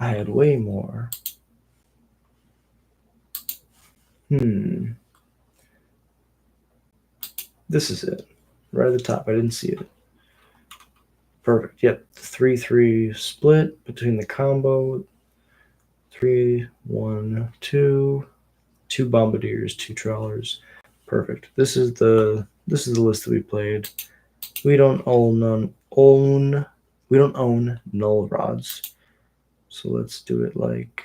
I had way more. This is it. Right at the top. I didn't see it. Perfect. Yep. 3-3 split between the combo. 3, 1, 2. 2 bombardiers, 2 trawlers. Perfect. This is the list that we played. We don't own null rods. So let's do it like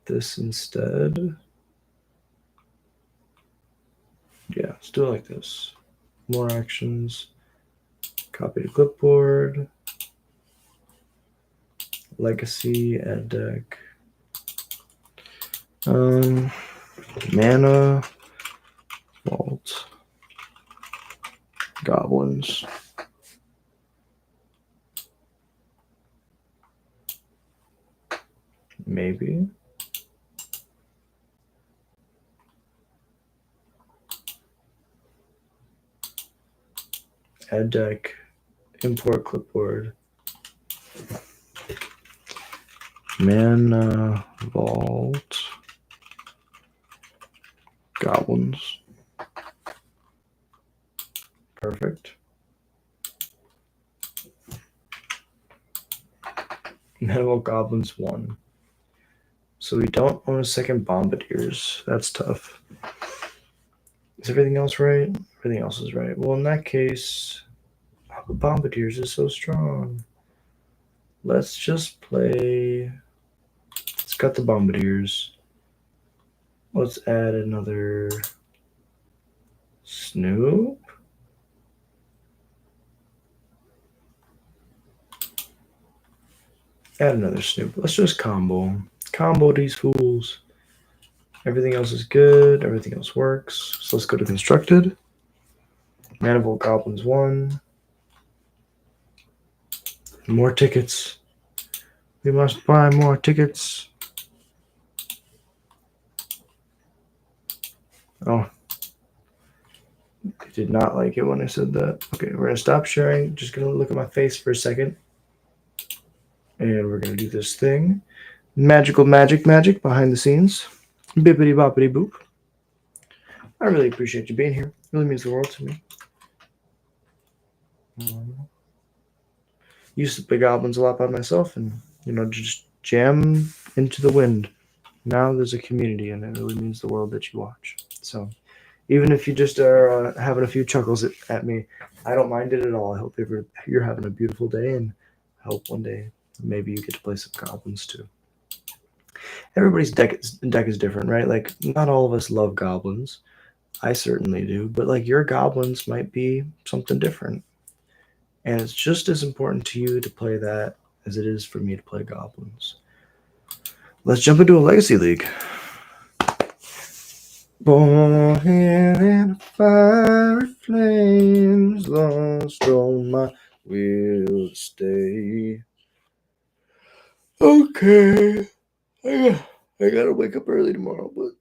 this instead. Yeah, let's do it like this. More actions. Copy to clipboard. Legacy, add deck. Mana, vault, goblins. Maybe. Add deck, import clipboard. Mana, vault, goblins. Perfect. Mana, vault, goblins 1. So we don't own a second bombardiers. That's tough. Is everything else right? Everything else is right. Well, in that case, the bombardiers is so strong. Let's just play. Let's cut the bombardiers. Let's add another Snoop. Add another Snoop. Let's just combo. Combo these fools. Everything else is good. Everything else works. So let's go to constructed. Mana, vault, goblins 1. More tickets. We must buy more tickets. Oh. I did not like it when I said that. Okay, we're going to stop sharing. Just going to look at my face for a second. And we're going to do this thing. Magical magic behind the scenes. Bippity boppity boop. I really appreciate you being here. It really means the world to me. Used to play goblins a lot by myself and, just jam into the wind. Now there's a community and it really means the world that you watch. So even if you just are having a few chuckles at me, I don't mind it at all. I hope you're having a beautiful day, and I hope one day maybe you get to play some goblins too. Everybody's deck is different, right? Like, not all of us love goblins. I certainly do, but like, your goblins might be something different. And it's just as important to you to play that as it is for me to play goblins. Let's jump into a Legacy League. Born in fiery flames, lost on my will to stay. Okay. I gotta wake up early tomorrow, but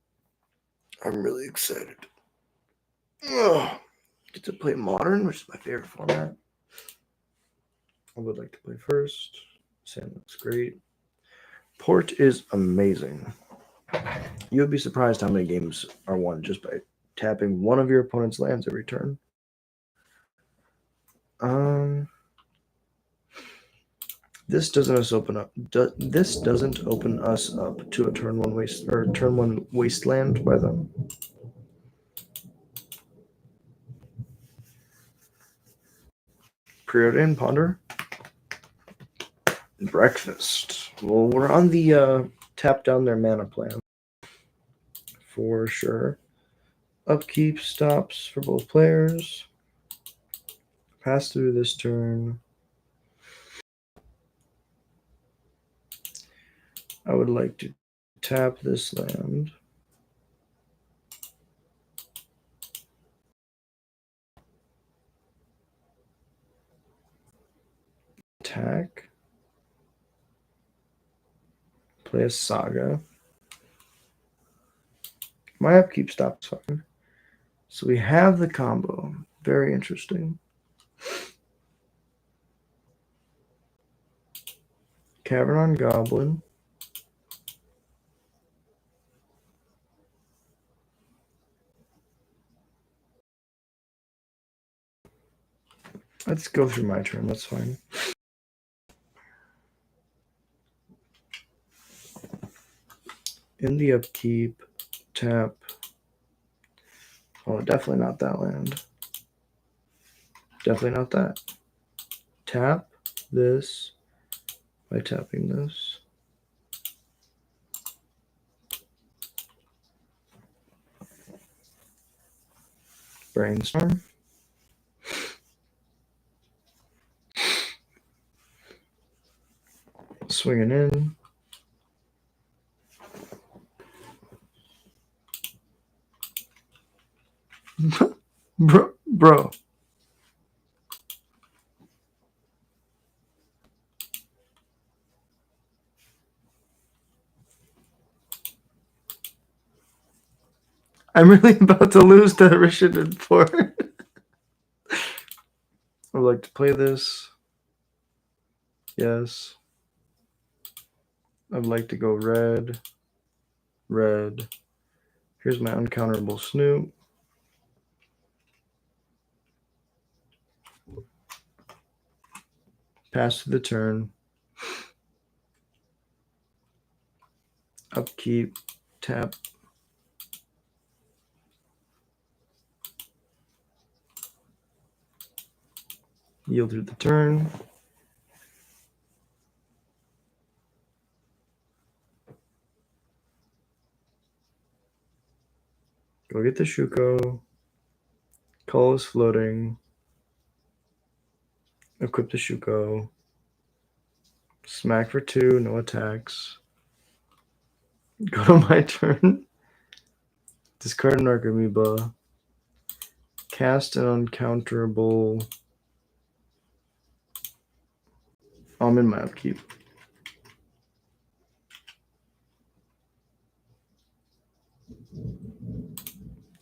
I'm really excited. Get to play Modern, which is my favorite format. I would like to play first. Sand looks great. Port is amazing. You would be surprised how many games are won just by tapping one of your opponent's lands every turn. This doesn't open us up to a turn one wasteland by them. Preordain, ponder. Breakfast. Well, we're on the tap down their mana plan for sure. Upkeep stops for both players. Pass through this turn. I would like to tap this land. Attack. Play a Saga. My upkeep stops fine. So we have the combo. Very interesting. Cavern on Goblin. Let's go through my turn. That's fine. In the upkeep, tap. Oh, definitely not that land. Definitely not that. Tap this by tapping this. Brainstorm. Swinging in. Bro. I'm really about to lose to Rishiden for. I would like to play this. Yes. I'd like to go red. Red. Here's my uncounterable Snoop. Pass to the turn. Upkeep. Tap. Yield through the turn. Go get the Shuko. Call is floating. Equip the Shuko. Smack for 2, no attacks. Go to my turn. Discard an Archamoeba. Cast an uncounterable. I'm in my upkeep.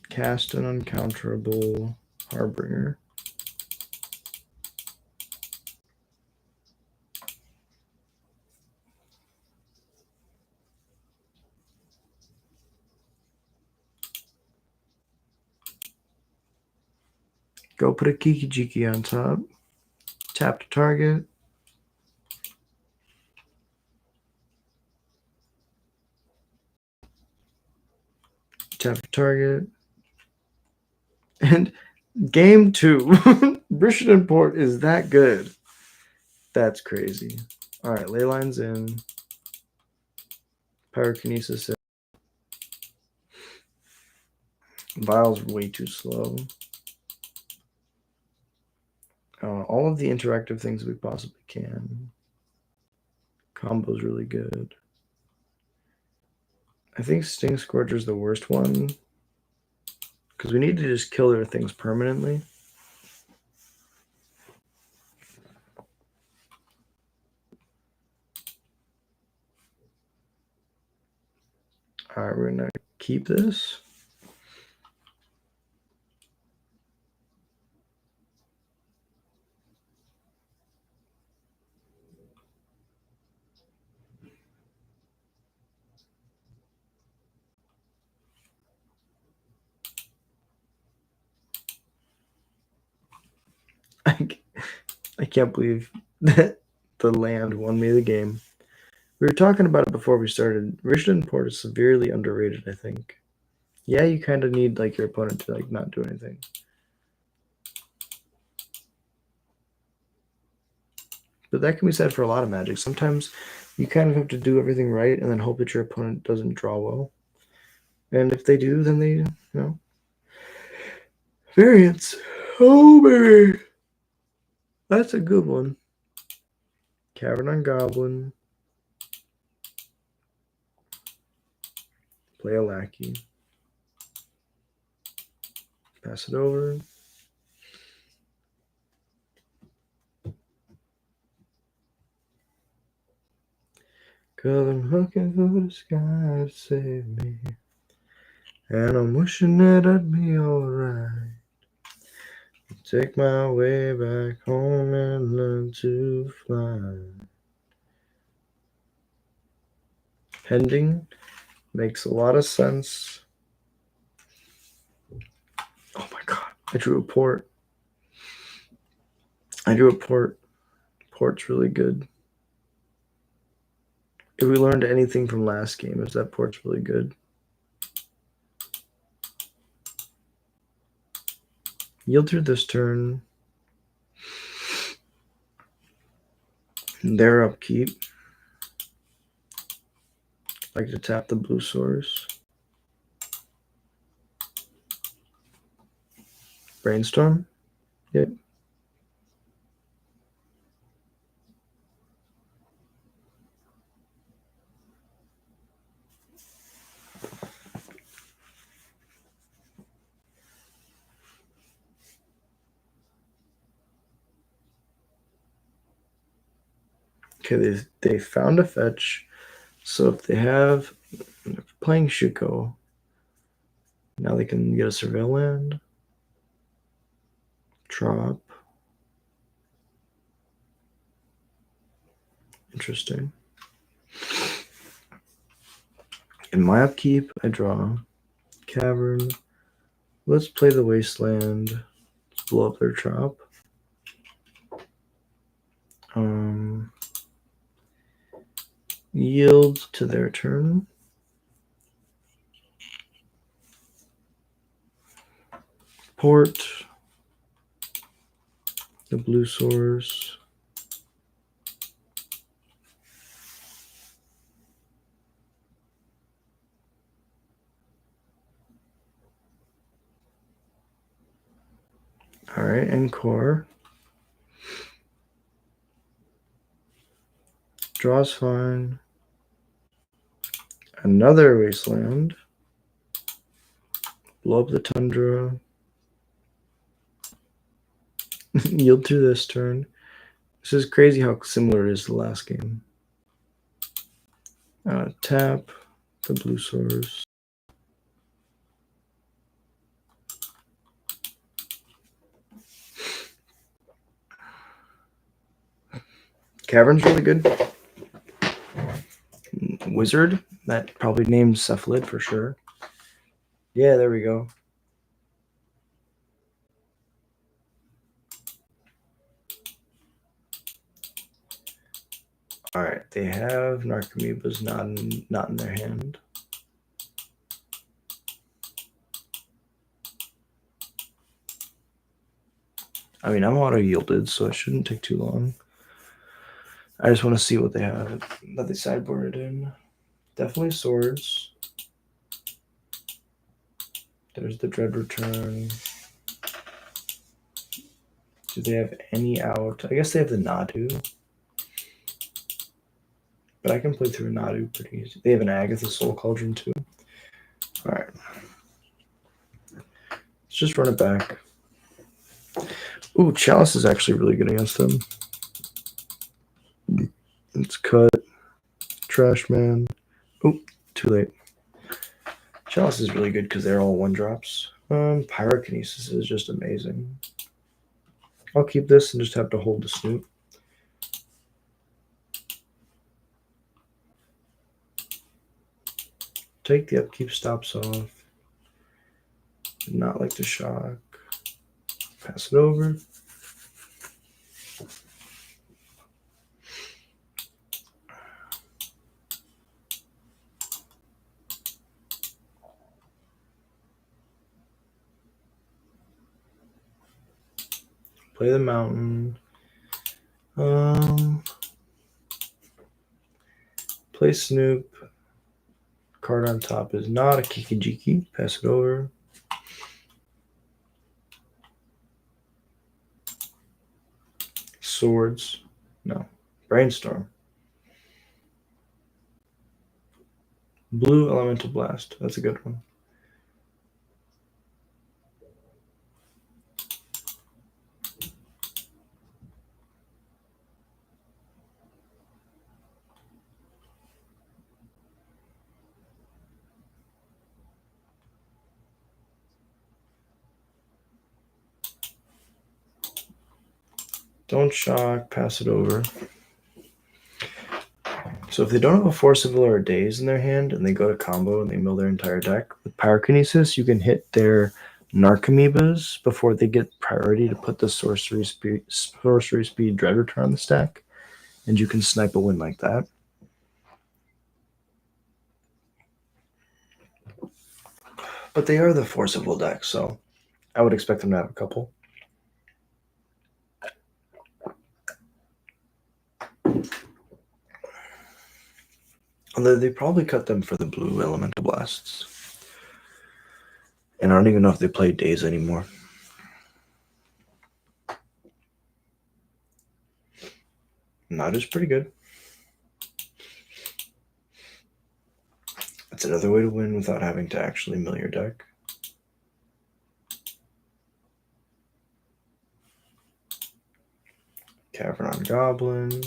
Cast an uncounterable Harbinger. Go put a Kiki Jiki on top. Tap to target. Tap to target. And game 2. Rishiden Port is that good. That's crazy. Alright, Leyline's in. Pyrokinesis in. Vial's way too slow. All of the interactive things we possibly can. Combo's really good. I think Sting Scourger's the worst one. Because we need to just kill their things permanently. Alright, we're going to keep this. I can't believe that the land won me the game. We were talking about it before we started. Rishiden Port is severely underrated, I think. Yeah, you kind of need like your opponent to like not do anything. But that can be said for a lot of Magic. Sometimes you kind of have to do everything right and then hope that your opponent doesn't draw well. And if they do, then they, you know. Variance. Oh, baby. That's a good one. Cavern on Goblin. Play a Lackey. Pass it over. Cause I'm looking for the sky to save me. And I'm wishing that I'd be alright. Take my way back home and learn to fly. Pending makes a lot of sense. Oh my god, I drew a port. Port's really good. If we learned anything from last game, is that port's really good. Yield through this turn. Their upkeep. Like to tap the blue source. Brainstorm. Yep. Okay, they found a fetch. So if they're playing Shuko, now they can get a surveil land. Drop. Interesting. In my upkeep, I draw Cavern. Let's play the Wasteland. Let's blow up their Trop. Yield to their turn. Port. The blue source. All right, Encore. Draw's fine. Another Wasteland. Blow up the Tundra. Yield to this turn. This is crazy how similar it is to the last game. Tap the blue source. Cavern's really good. Wizard, that probably named Cephalid for sure. Yeah, there we go. All right, they have Narcomoebas not in their hand. I mean, I'm auto-yielded, so it shouldn't take too long. I just want to see what they have that they sideboarded in. Definitely swords. There's the Dread Return. Do they have any out? I guess they have the Nadu. But I can play through a Nadu pretty easy. They have an Agatha Soul Cauldron too. Alright. Let's just run it back. Ooh, Chalice is actually really good against them. Let's cut. Trash Man. Oh, too late. Chalice is really good because they're all 1-drops. Pyrokinesis is just amazing. I'll keep this and just have to hold the Snoop. Take the upkeep stops off. Did not like the shock. Pass it over. Play the mountain. Play Snoop. Card on top is not a Kikijiki. Pass it over. Swords. No. Brainstorm. Blue Elemental Blast. That's a good one. Don't shock. Pass it over. So if they don't have a Forcible or a Daze in their hand and they go to combo and they mill their entire deck, with Pyrokinesis you can hit their Narcomoebas before they get priority to put the Sorcery Speed Dread Return on the stack, and you can snipe a win like that. But they are the Forcible deck, so I would expect them to have a couple. Although they probably cut them for the blue Elemental Blasts. And I don't even know if they play Daze anymore. Nadu's pretty good. That's another way to win without having to actually mill your deck. Cavern on Goblin.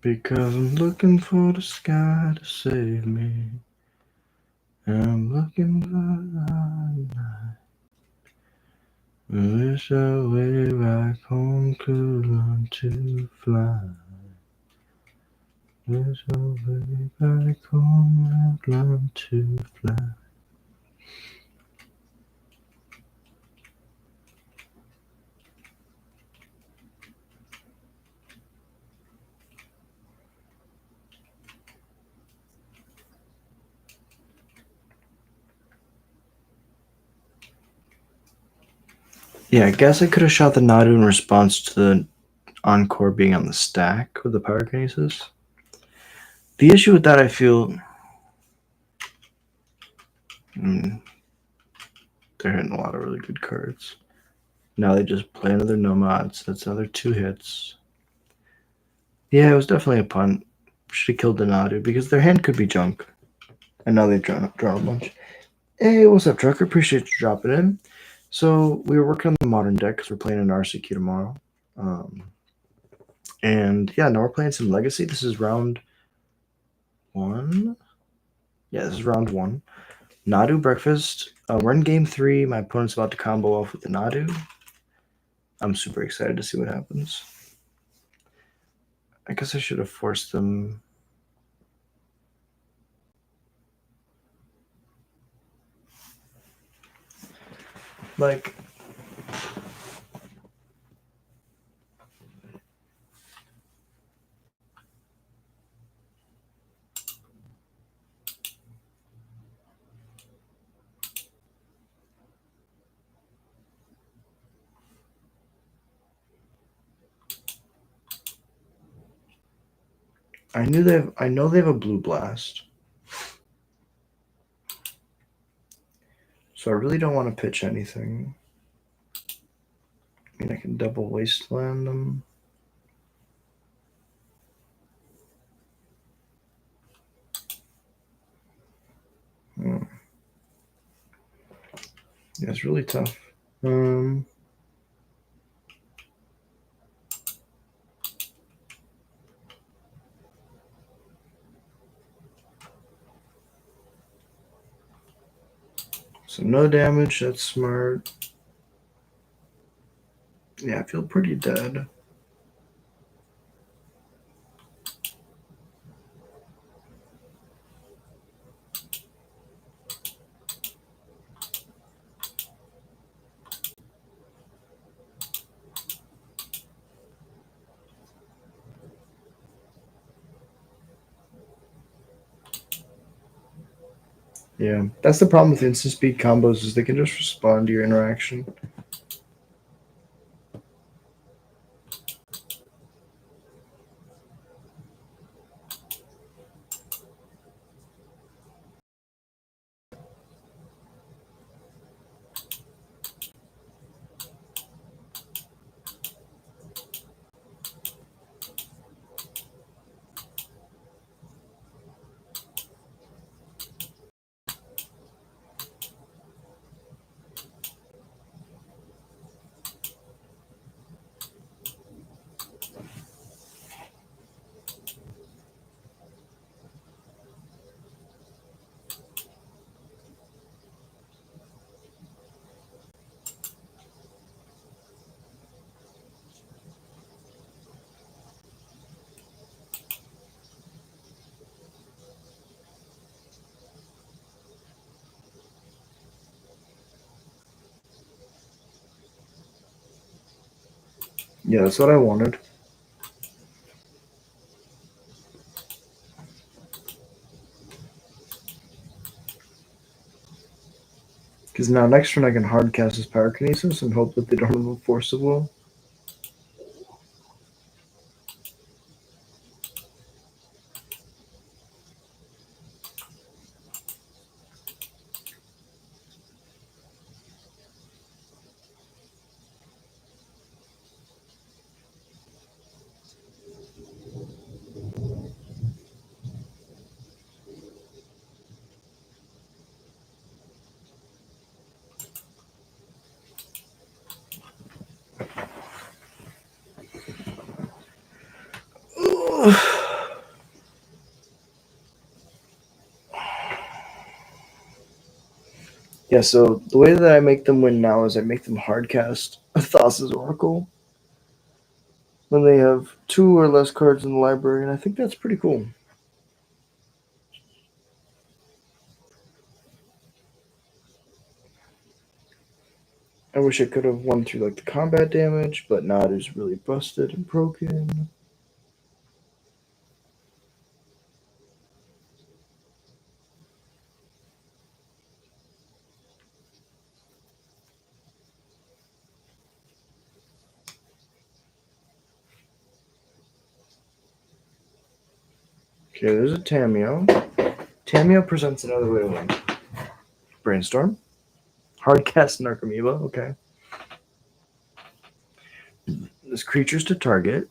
Because I'm looking for the sky to save me. I'm looking for the night. I wish our way back home could learn to fly. Wish our way back home could learn to fly. Yeah, I guess I could have shot the Nadu in response to the Encore being on the stack with the Pyrokinesis. The issue with that, I feel... they're hitting a lot of really good cards. Now they just play another Nomads. That's another 2 hits. Yeah, it was definitely a punt. Should have killed the Nadu because their hand could be junk. And now they've drawn a bunch. Hey, what's up, Trucker? Appreciate you dropping in. So we were working on the modern deck because we're playing an RCQ tomorrow. And yeah, now we're playing some Legacy. This is round 1. Yeah, this is round 1. Nadu Breakfast. We're in game 3. My opponent's about to combo off with the Nadu. I'm super excited to see what happens. I guess I should have forced them. Like, I know they have a blue blast. So I really don't want to pitch anything. I mean, I can double wasteland them. Yeah, it's really tough. So no damage, that's smart. Yeah, I feel pretty dead. Yeah, that's the problem with instant speed combos is they can just respond to your interaction. Yeah, that's what I wanted. Because now next turn I can hard cast his pyrokinesis and hope that they don't have a force of will. Yeah, so the way that I make them win now is I make them hardcast Thassa's Oracle when they have 2 or less cards in the library, and I think that's pretty cool. I wish I could have won through like the combat damage, but now it is really busted and broken. Okay, there's a Tameo. Tameo presents another way to win. Brainstorm. Hardcast Narcomoeba, okay. This creature's to target.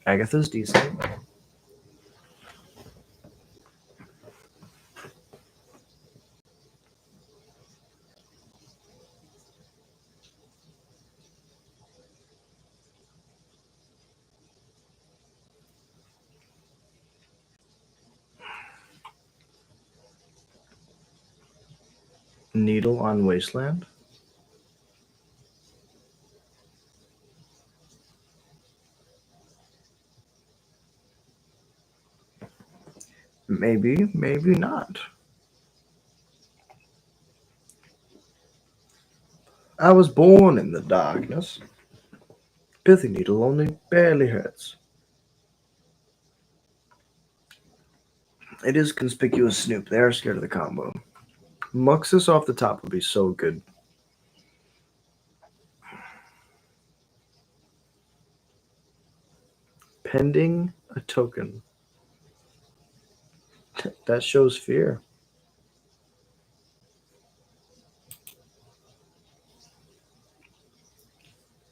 Agatha's decent. Needle on Wasteland. Maybe, maybe not. I was born in the darkness. Pithy Needle only barely hurts. It is Conspicuous Snoop. They are scared of the combo. Muxus off the top would be so good. Pending a token. That shows fear.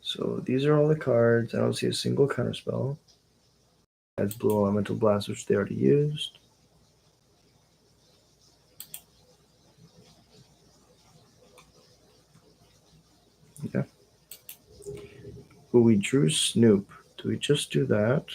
So these are all the cards. I don't see a single counterspell. That's Blue Elemental Blast, which they already used. Yeah. But we drew Snoop. Do we just do that?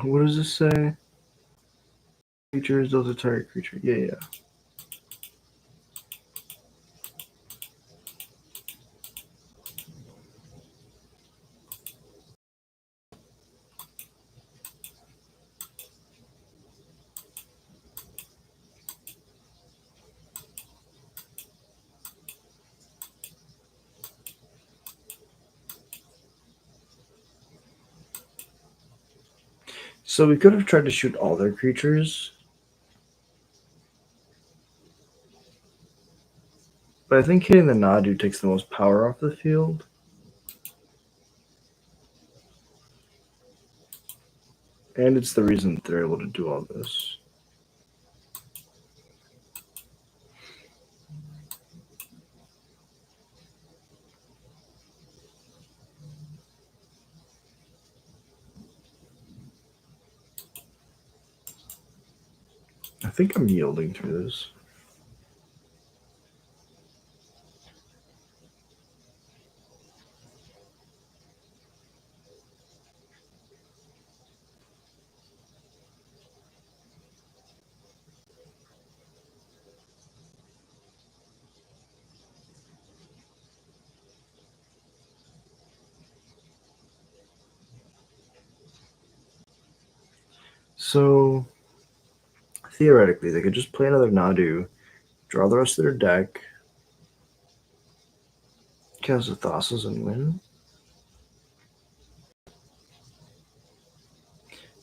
What does this say? Creatures, those are target creature. Yeah. So we could have tried to shoot all their creatures. But I think hitting the Nadu takes the most power off the field. And it's the reason that they're able to do all this. I think I'm yielding through this. So theoretically, they could just play another Nadu, draw the rest of their deck, cast the Thassa's and win.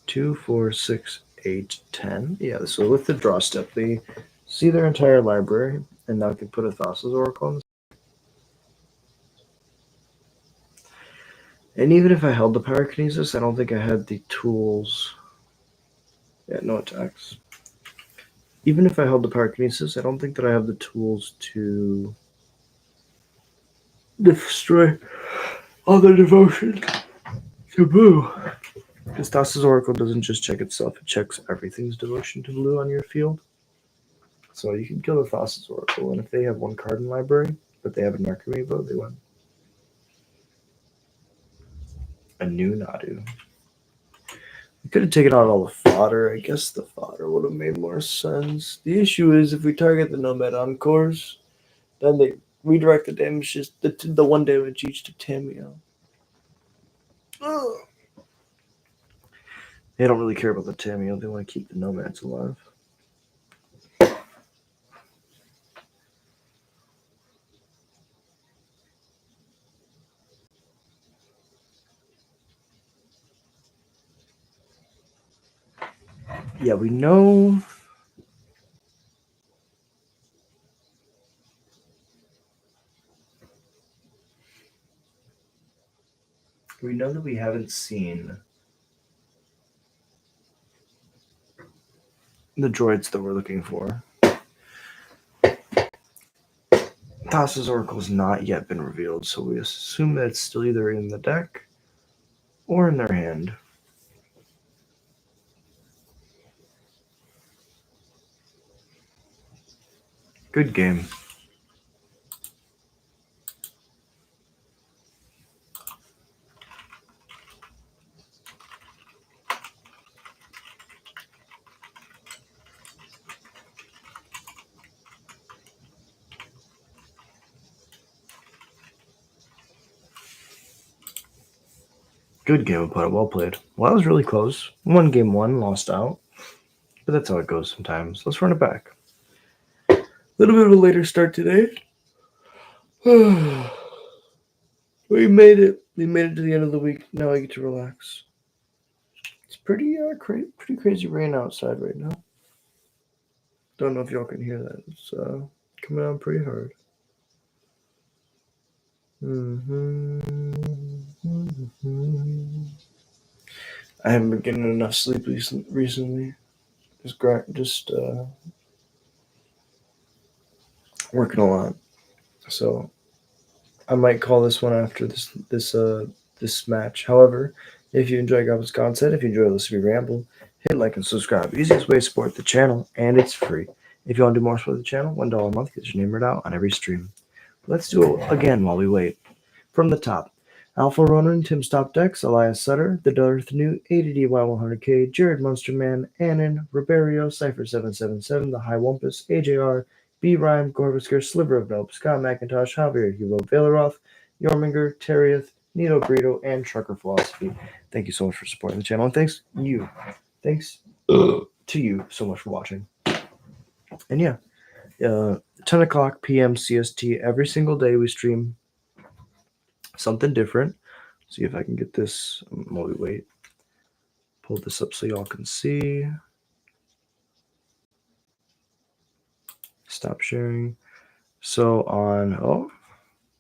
2, 4, 6, 8, 10. Yeah, so with the draw step, they see their entire library, and now can put a Thassa's Oracle on. And even if I held the Pyrokinesis, I don't think I had the tools. Yeah, no attacks. Even if I held the Pyrokinesis, I don't think that I have the tools to destroy all the devotion to blue. Because Thassa's Oracle doesn't just check itself, it checks everything's devotion to blue on your field. So you can kill the Thassa's Oracle, and if they have one card in library, but they have an Archimivo, they win. A new Nadu. We could have taken out all the fodder. I guess the fodder would have made more sense. The issue is if we target the Nomad Encores, then they redirect the damage, just the one damage each to Tamio. They don't really care about the Tamio. They want to keep the Nomads alive. Yeah, we know. We know that we haven't seen the droids that we're looking for. Thassa's Oracle has not yet been revealed, so we assume that it's still either in the deck or in their hand. Good game. Good game, opponent. Well played. Well, that was really close. Won game one, lost out. But that's how it goes sometimes. Let's run it back. A little bit of a later start today. We made it. We made it to the end of the week. Now I get to relax. It's pretty crazy rain outside right now. Don't know if y'all can hear that. It's coming on pretty hard. I haven't been getting enough sleep recently. Just working a lot. So I might call this one after this match. However, if you enjoy Goblins content, if you enjoy listening to me ramble, hit like and subscribe. Easiest way to support the channel, and it's free. If you want to do more for the channel, $1 a month gets your name read out on every stream. Let's do it again while we wait. From the top, Alpha Ronan, Tim Stop Decks, Elias Sutter, The Darth New, ADDY100K, Jared Munsterman, Annan, Riberio, Cypher777, The High Wumpus, AJR, B. Rhyme, Gorvisker, Sliver of Nope, Scott McIntosh, Javier Hugo, Valeroth, Yorminger, Terrieth, Nito Brito, and Trucker Philosophy. Thank you so much for supporting the channel, and thanks to you so much for watching. And yeah, 10 o'clock p.m. CST every single day we stream something different. See if I can get this while we wait. Pull this up so y'all can see. Stop sharing. So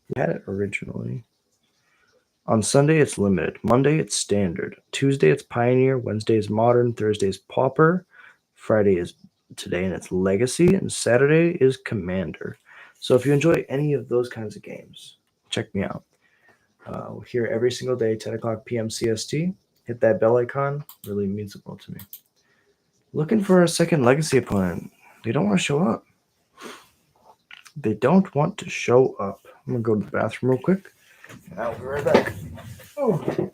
we had it originally. On Sunday, it's limited. Monday, it's standard. Tuesday, it's Pioneer. Wednesday is Modern. Thursday is Pauper. Friday is Today, and it's Legacy. And Saturday is Commander. So if you enjoy any of those kinds of games, check me out. We're here every single day, 10 o'clock p.m. CST. Hit that bell icon. Really means the world to me. Looking for a second Legacy opponent. They don't want to show up. They don't want to show up. I'm going to go to the bathroom real quick. I'll be right back. Oh.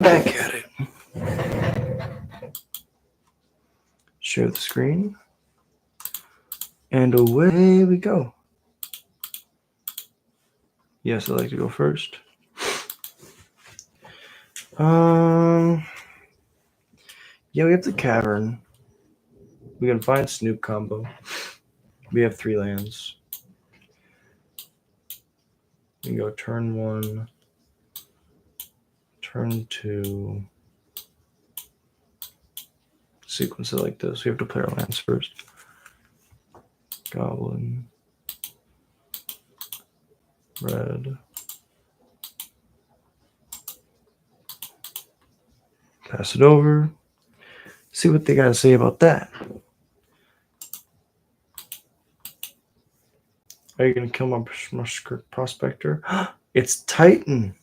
back at it. Share the screen. And away we go. Yes, I'd like to go first. Yeah, we have the cavern. We can find Snoop combo. We have 3 lands. We can go turn 1, turn 2. Sequence it like this. We have to play our lands first. Goblin. Red. Pass it over. See what they got to say about that. Are you going to kill my prospector? It's Titan.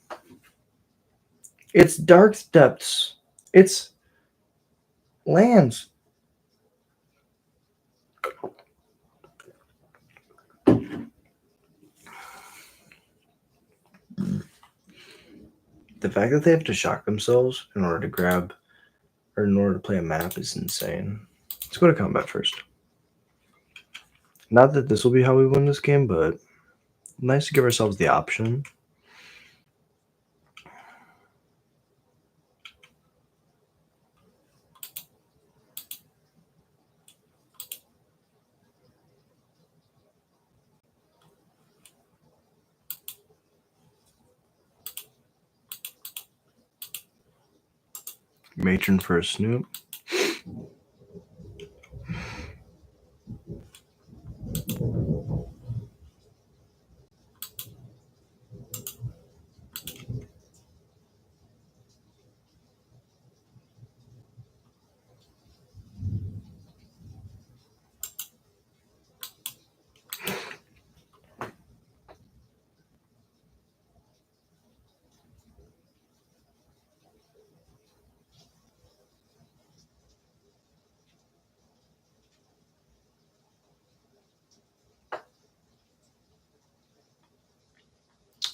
It's Dark Depths. It's lands. The fact that they have to shock themselves in order to grab or in order to play a map is insane. Let's go to combat first. Not that this will be how we win this game, but nice to give ourselves the option. Matron for a Snoop.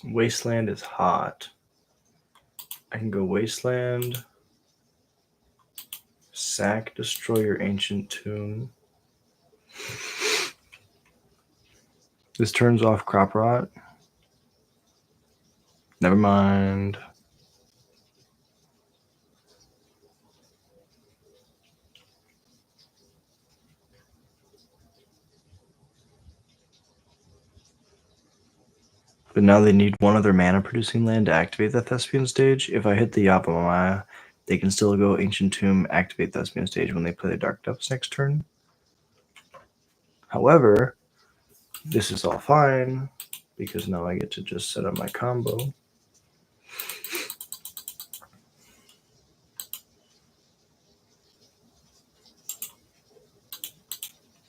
Wasteland is hot. I can go Wasteland. Sack, destroy your ancient tomb. This turns off Crop Rot. Never mind. But now they need one other mana producing land to activate that Thespian stage. If I hit the Yapamaya, they can still go Ancient Tomb, activate Thespian stage when they play the Dark Depths next turn. However, this is all fine because now I get to just set up my combo.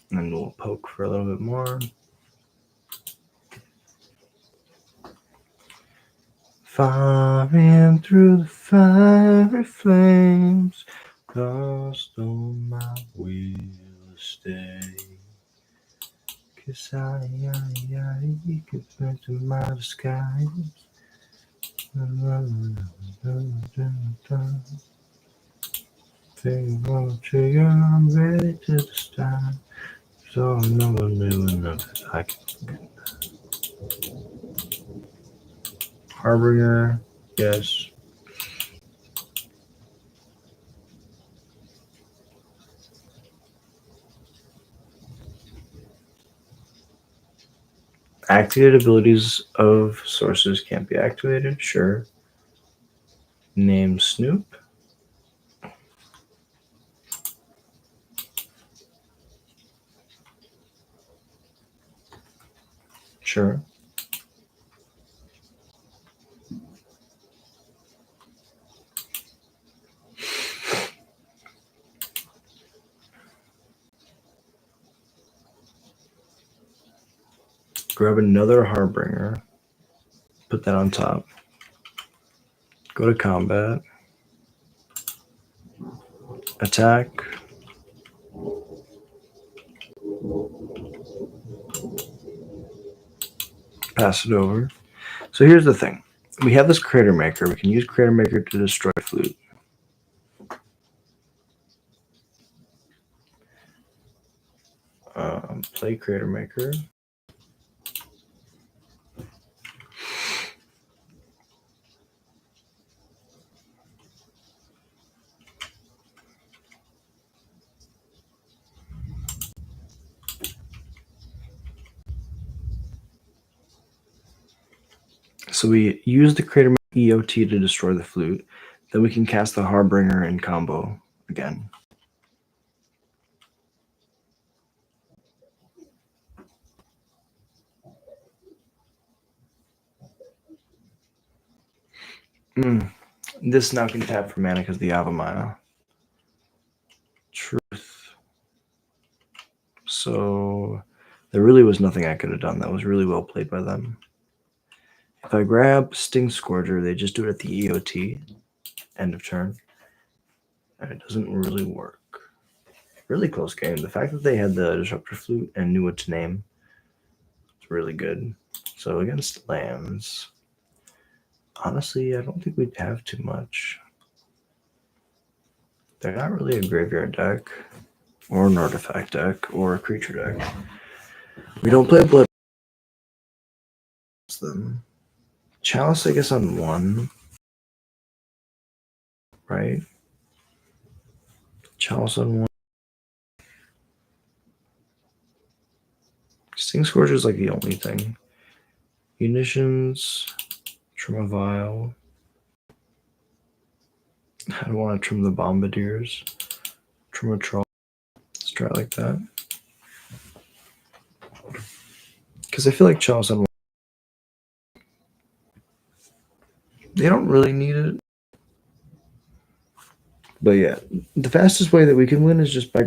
And then we'll poke for a little bit more. Firing through the fiery flames, lost on my will stay. 'Cause you could back to my disguise. Trigger, I'm ready to start. So I'm never new enough. I can. Harbinger, yes. Activated abilities of sources can't be activated, sure. Name Snoop. Sure. Grab another Harbinger. Put that on top. Go to combat. Attack. Pass it over. So here's the thing. we have this Crater Maker. We can use Crater Maker to destroy flute. Play Crater Maker. So we use the Crater EOT to destroy the flute. Then we can cast the Harbinger in combo again. This now can tap for mana because the Avamaya. Truth. So there really was nothing I could have done. That was really well played by them. If I grab Sting Scourger, they just do it at the EOT, end of turn. And it doesn't really work. Really close game. The fact that they had the Disruptor Flute and knew what to name is really good. So against lands, honestly, I don't think we'd have too much. They're not really a graveyard deck, or an artifact deck, or a creature deck. We don't play blood. Them. Chalice, I guess, on 1. Right? Chalice on 1. Sting Scourge is like the only thing. Munitions, trim a vial. I don't want to trim the bombardiers. Trim a troll. Let's try it like that. Because I feel like Chalice on 1. They don't really need it. But yeah, the fastest way that we can win is just by.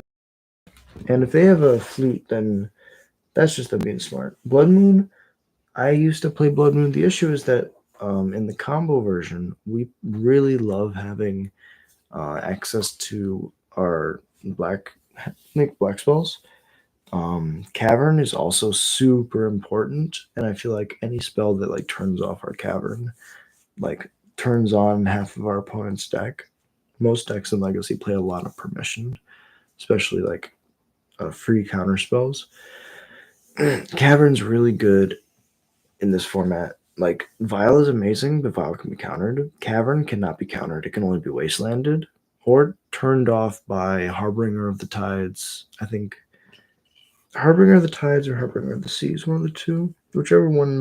And if they have a flute, then that's just them being smart. Blood Moon, I used to play Blood Moon. The issue is that in the combo version, we really love having access to our black spells. Cavern is also super important, and I feel like any spell that like turns off our Cavern, like turns on half of our opponent's deck. Most decks in Legacy play a lot of permission, especially like free counter spells. Cavern's really good in this format. Like Vial is amazing, but Vial can be countered. Cavern cannot be countered. It can only be wastelanded or turned off by Harbinger of the Tides. I think Harbinger of the Tides or Harbinger of the Seas, one of the two. Whichever one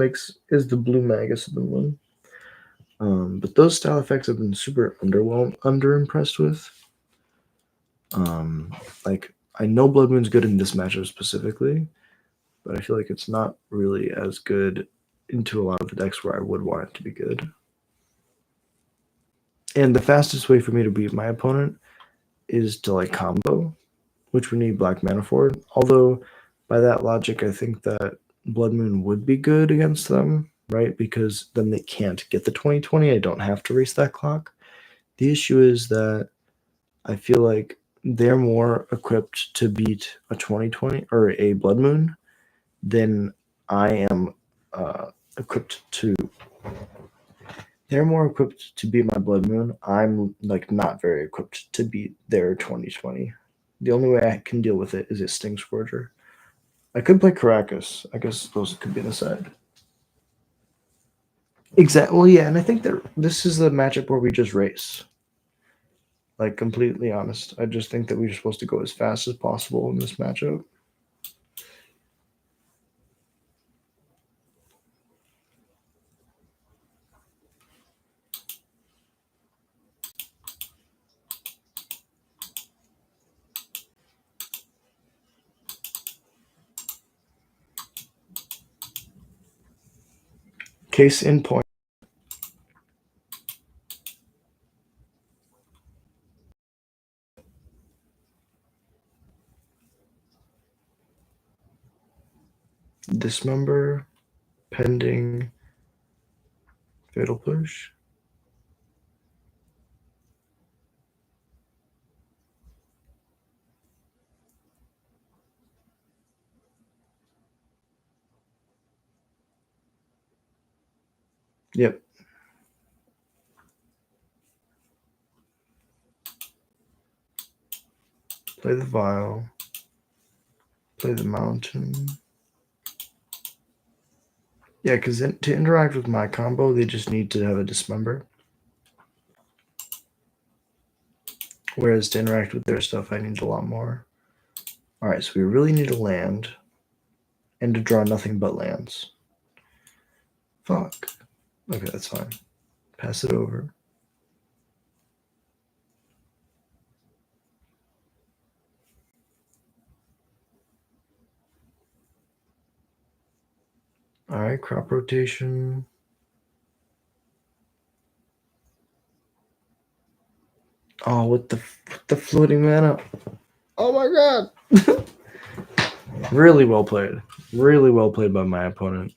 is the blue Magus of the Moon. But those style effects have been super underimpressed with. Like I know Blood Moon's good in this matchup specifically, but I feel like it's not really as good into a lot of the decks where I would want it to be good. And the fastest way for me to beat my opponent is to like combo, which we need black mana for. Although by that logic, I think that Blood Moon would be good against them, right? Because then they can't get the 2020. I don't have to race that clock. The issue is that I feel like they're more equipped to beat a 2020 or a Blood Moon than I am equipped to. They're more equipped to beat my Blood Moon. I'm like not very equipped to beat their 2020. The only way I can deal with it is a Sting Scourger. I could play Caracas. I guess those could be on the side. Exactly. Well, yeah, and I think that this is the matchup where we just race. Like completely honest, I just think that we're supposed to go as fast as possible in this matchup. Case in point. Dismember, pending, fatal push. Yep. Play the vial. Play the mountain. Yeah, because to interact with my combo, they just need to have a dismember. Whereas to interact with their stuff, I need a lot more. Alright, so we really need a land. And to draw nothing but lands. Fuck. Okay, that's fine. Pass it over. Alright, crop rotation. Oh, with the floating mana. Oh my god! Really well played. Really well played by my opponent.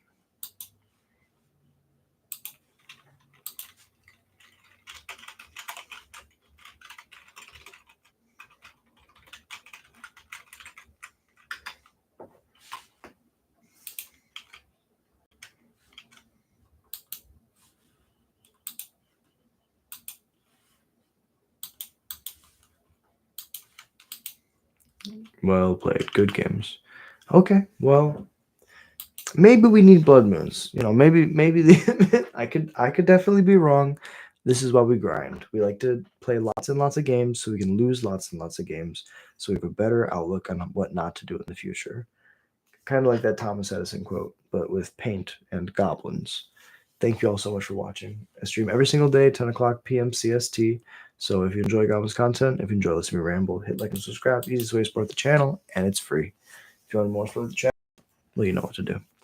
Well played. Good games. Okay, well, maybe we need blood moons. You know, maybe I could definitely be wrong. This is why we grind. We like to play lots and lots of games so we can lose lots and lots of games so we have a better outlook on what not to do in the future. Kind of like that Thomas Edison quote, but with paint and goblins. Thank you all so much for watching. I stream every single day, 10 o'clock p.m. CST. So if you enjoy Goblins content, if you enjoy listening to me ramble, hit like and subscribe. Easiest way to support the channel, and it's free. If you want more support the channel, well, you know what to do.